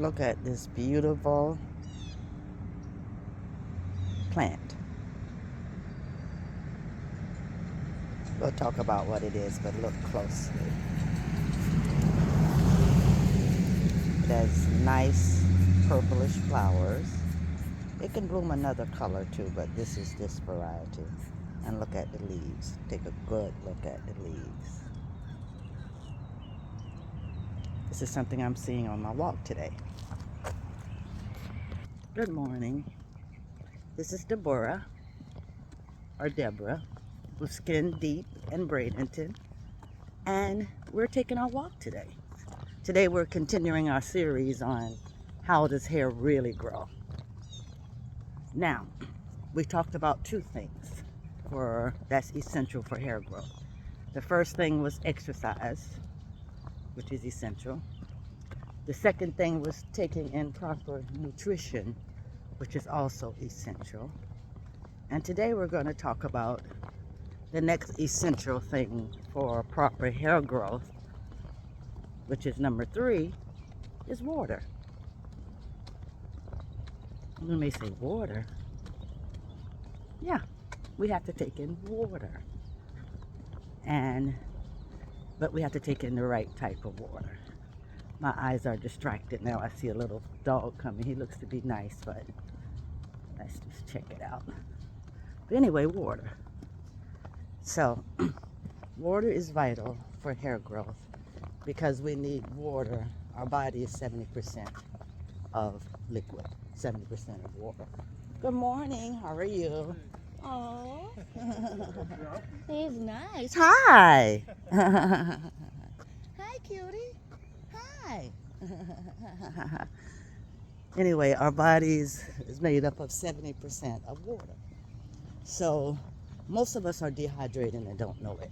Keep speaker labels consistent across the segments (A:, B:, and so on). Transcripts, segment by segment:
A: Look at this beautiful plant. We'll talk about what it is, but look closely. It has nice purplish flowers. It can bloom another color too, but this is this variety. And look at the leaves. Take a good look at the leaves. This is something I'm seeing on my walk today. Good morning. This is Deborah, or Deborah, with Skin Deep in Bradenton. And we're taking our walk today. Today we're continuing our series on how does hair really grow. Now, we talked about two things that's essential for hair growth. The first thing was exercise, which is essential. The second thing was taking in proper nutrition, which is also essential. And today we're going to talk about the next essential thing for proper hair growth, which is number 3, is water. You may say, water? Yeah, we have to take in water. But we have to take in the right type of water. My eyes are distracted now. I see a little dog coming. He looks to be nice, but let's just check it out. But anyway, water. So, water is vital for hair growth because we need water. Our body is 70% of liquid, 70% of water. Good morning. How are you? Oh, he's nice. Hi. Hi, cutie. Hi. Anyway, our bodies is made up of 70% of water. So most of us are dehydrated and don't know it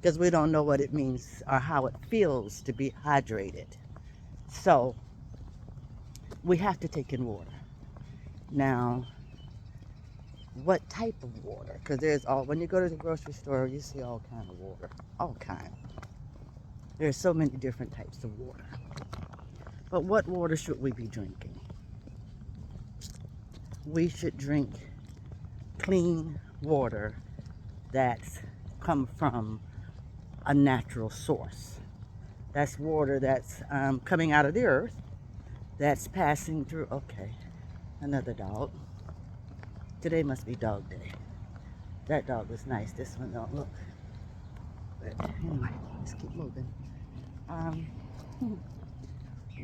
A: because we don't know what it means or how it feels to be hydrated. So we have to take in water. Now, what type of water? Because when you go to the grocery store, you see all kind of water, all kind. There's so many different types of water. But what water should we be drinking? We should drink clean water that's come from a natural source. That's water that's coming out of the earth, that's passing through. Okay, another dog. Today must be dog day. That dog was nice. This one don't look. But anyway, let's keep moving.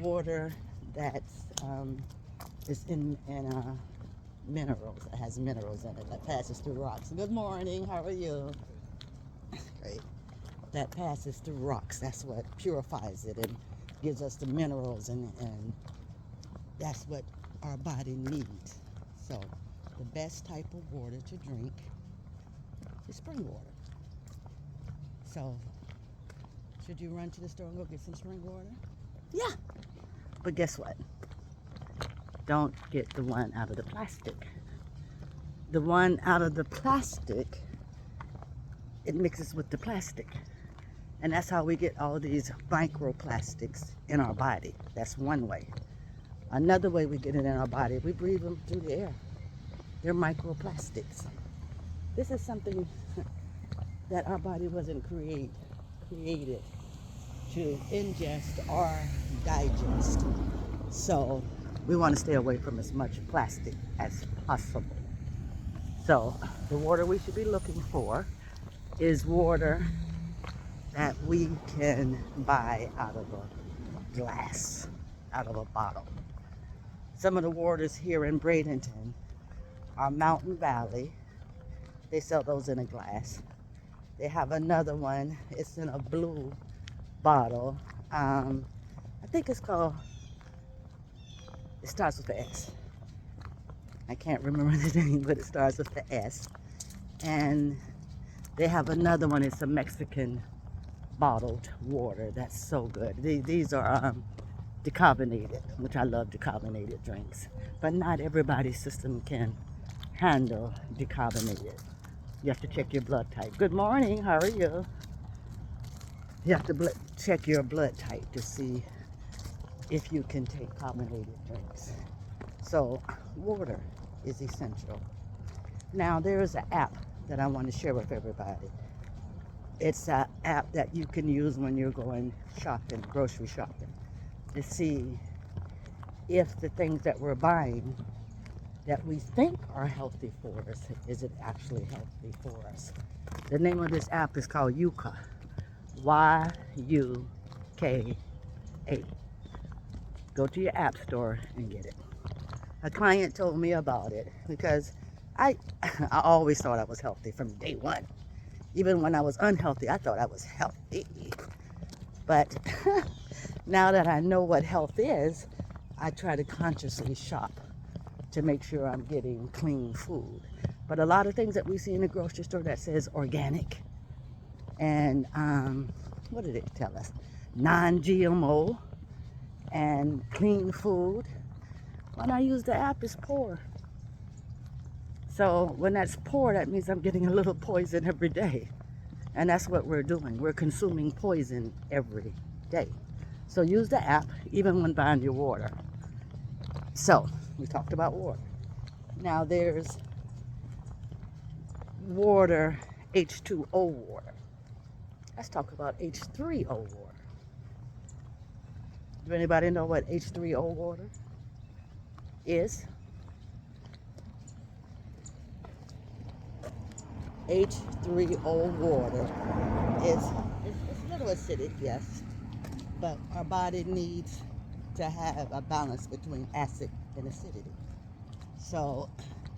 A: Water that's is in minerals. It has minerals in it that passes through rocks. Good morning. How are you? Great. That passes through rocks. That's what purifies it and gives us the minerals, and that's what our body needs. So the best type of water to drink is spring water. So should you run to the store and go get some spring water? Yeah. But guess what? Don't get the one out of the plastic. The one out of the plastic, it mixes with the plastic. And that's how we get all these microplastics in our body. That's one way. Another way we get it in our body, we breathe them through the air. They're microplastics. This is something that our body wasn't created to ingest or digest. So we want to stay away from as much plastic as possible. So the water we should be looking for is water that we can buy out of a glass, out of a bottle. Some of the waters here in Bradenton are Mountain Valley. They sell those in a glass. They have another one, it's in a blue bottle. I think it's called, it starts with the S. I can't remember the name, but it starts with the S. And they have another one, it's a Mexican bottled water. That's so good. These are decarbonated, which I love decarbonated drinks. But not everybody's system can handle decarbonated. You have to check your blood type. Good morning, how are you? You have to check your blood type to see if you can take carbonated drinks. So water is essential. Now there is an app that I want to share with everybody. It's an app that you can use when you're going shopping, grocery shopping, to see if the things that we're buying that we think are healthy for us, is it actually healthy for us? The name of this app is called Yuka. Y-U-K-A. Go to your app store and get it. A client told me about it because I always thought I was healthy from day one. Even when I was unhealthy, I thought I was healthy. But now that I know what health is, I try to consciously shop to make sure I'm getting clean food. But a lot of things that we see in the grocery store that says organic and what did it tell us? Non-GMO and clean food. When I use the app, it's poor. So when that's poor, that means I'm getting a little poison every day. And that's what we're doing. We're consuming poison every day. So use the app even when buying your water. So we talked about water. Now there's water, H2O water. Let's talk about H3O water. Do anybody know what H3O water is? H3O water is it's a little acidic, yes, but our body needs to have a balance between acid and acidity. So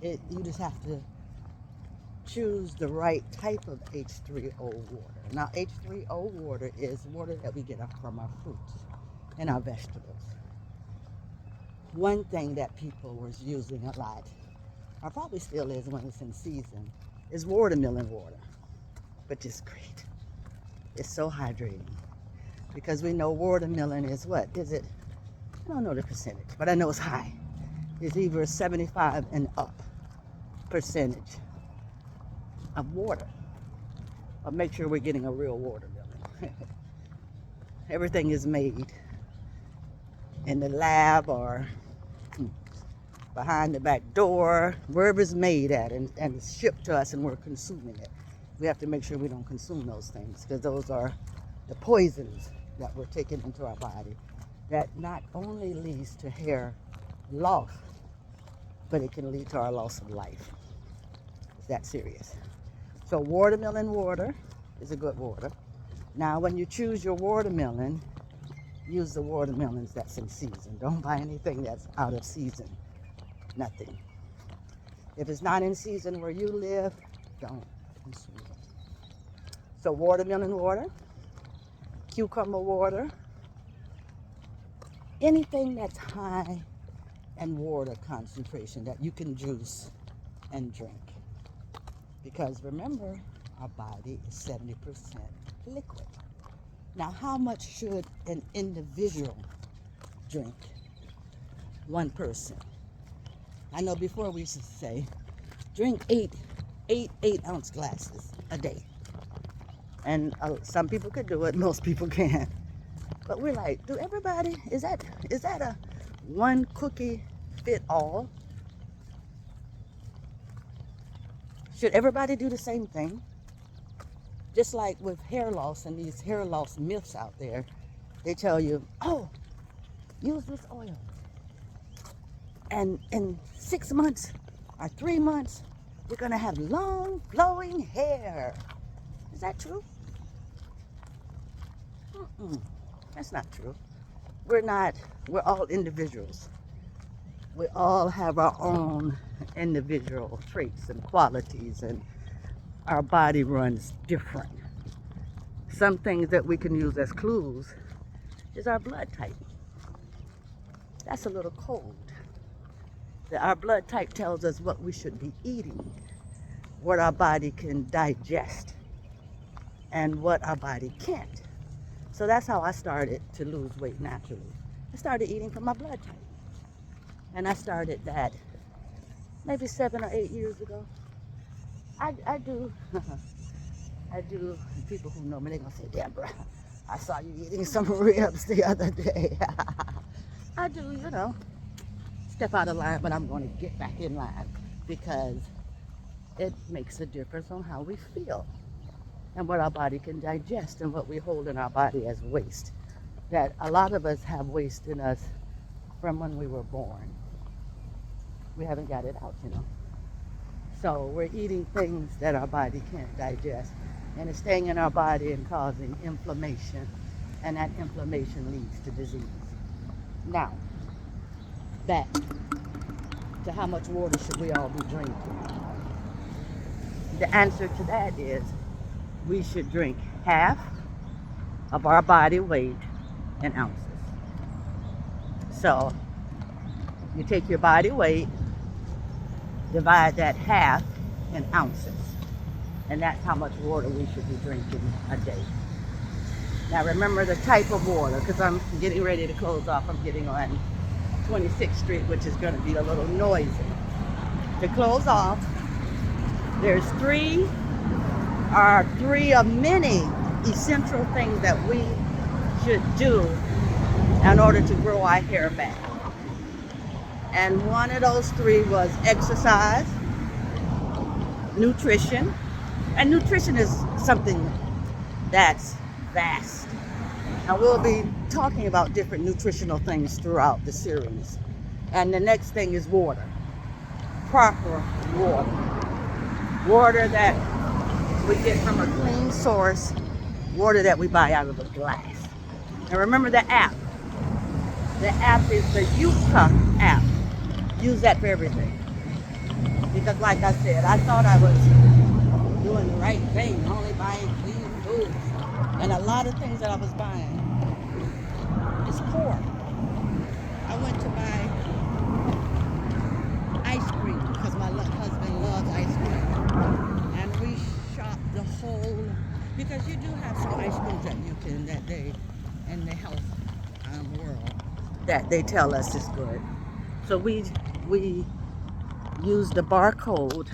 A: you just have to choose the right type of H3O water. Now H3O water is water that we get from our fruits and our vegetables. One thing that people was using a lot, or probably still is when it's in season, is watermelon water, which is great. It's so hydrating because we know watermelon is what? Is it? I don't know the percentage, but I know it's high. It's either 75 and up percentage of water. But make sure we're getting a real watermelon. Everything is made in the lab or behind the back door, wherever it's made at, and it's shipped to us and we're consuming it. We have to make sure we don't consume those things because those are the poisons that we're taking into our body that not only leads to hair loss, but it can lead to our loss of life. It's that serious. So watermelon water is a good water. Now when you choose your watermelon, use the watermelons that's in season. Don't buy anything that's out of season. Nothing. If it's not in season where you live, don't consume it. So watermelon water, cucumber water, anything that's high in water concentration that you can juice and drink. Because remember, our body is 70% liquid. Now, how much should an individual drink? One person. I know before we used to say, drink eight ounce glasses a day. And some people could do it, most people can't. But we're like, do everybody, is that a one cookie fit all? Should everybody do the same thing? Just like with hair loss and these hair loss myths out there, they tell you, oh, use this oil. And in 6 months or 3 months, you're gonna have long, flowing hair. Is that true? That's not true. We're all individuals. We all have our own individual traits and qualities, and our body runs different. Some things that we can use as clues is our blood type. That's a little cold. Our blood type tells us what we should be eating, what our body can digest, and what our body can't. So that's how I started to lose weight naturally. I started eating from my blood type. And I started that maybe 7 or 8 years ago. I do, people who know me, they're gonna say, Deborah, I saw you eating some ribs the other day. I do, step out of line, but I'm going to get back in line because it makes a difference on how we feel and what our body can digest and what we hold in our body as waste. That a lot of us have waste in us from when we were born. We haven't got it out. So we're eating things that our body can't digest, and it's staying in our body and causing inflammation, and that inflammation leads to disease. Now, back to how much water should we all be drinking? The answer to that is we should drink half of our body weight in ounces. So you take your body weight, divide that half in ounces, and that's how much water we should be drinking a day. Now remember the type of water, because I'm getting ready to close off. I'm getting on 26th Street, which is going to be a little noisy. To close off, there's three of many essential things that we should do in order to grow our hair back. And one of those three was exercise, nutrition, and nutrition is something that's vast. And we'll be talking about different nutritional things throughout the series. And the next thing is water. Proper water. Water that we get from a clean source, water that we buy out of a glass. And remember the app. The app is the Yuka app. Use that for everything. Because like I said, I thought I was doing the right thing, only buying clean foods. And a lot of things that I was buying is poor. I went to buy ice cream because my husband loves ice cream. And we shopped the whole, because you do have some ice creams that you can, that they, in the health world, that they tell us is good. So we used the barcode